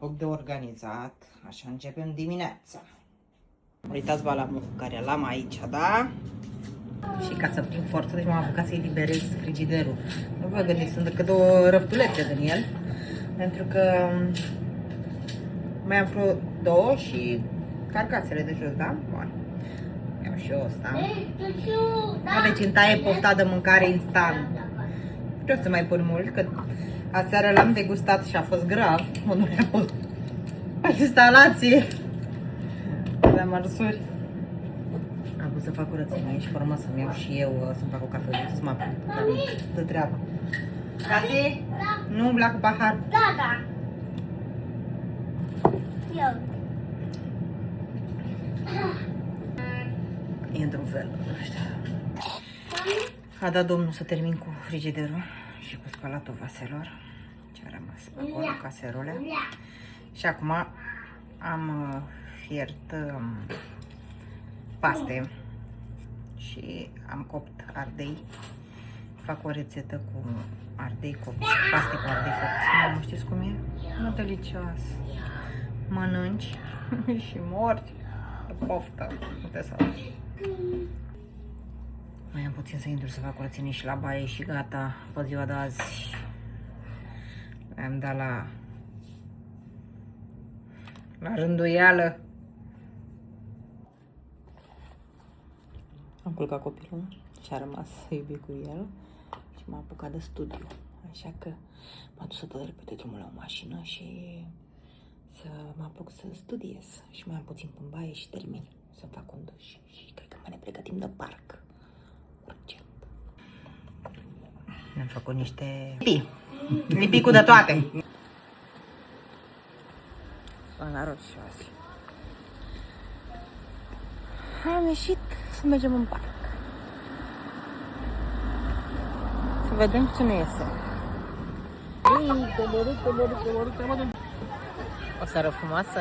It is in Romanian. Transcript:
apuc de organizat, așa începem dimineața. Uitați-vă la mucul care l-am aici, da? Și ca să prind forță, deci m-am apucat să eliberez frigiderul. Nu vă gândiți, sunt decât două răftulețe din el. Pentru că mai am vreo două și carcasele de jos, da? Bun. Iau și eu ăsta. Deci îmi taie pofta de mâncare instant. Vreau să mai pun mult, că aseară l-am degustat și a fost grav. Mă duream la instalație de mărsuri. Am vrut să fac curățenie și pe urmă să-mi iau și eu să-mi fac o cafea, să mă apuc de treabă. Gazi? Nu umbla cu pahar. Da. Eu. E într-un fel, nu știu. A dat domnul să termin cu frigiderul și cu spălatul vaselor. Ce a rămas pe acolo, caserole. Și acum am fiert paste și am copt ardei. Fac o rețetă cu ardei copți, paste cu ardei copți. Nu știți cum e? Nu delicios. Mănânci și morți de poftă. Nu te să mai am puțin să intru să fac curățenie și la baie și gata pe ziua de azi. Am dat la rânduială. Am culcat copilul și a rămas să iubi cu el și m-a apucat de studiu. Așa că m-a dus să dă repede drumul la o mașină și să mă apuc să studiez. Și mai am puțin în baie și termin să fac un duș. Și cred că ne pregătim de parc. Urgent. Ne-am făcut niște lipi cu de toate. Soana roșioase. Am ieșit să mergem în parc. Să vedem ce ne iese. O seară frumoasă.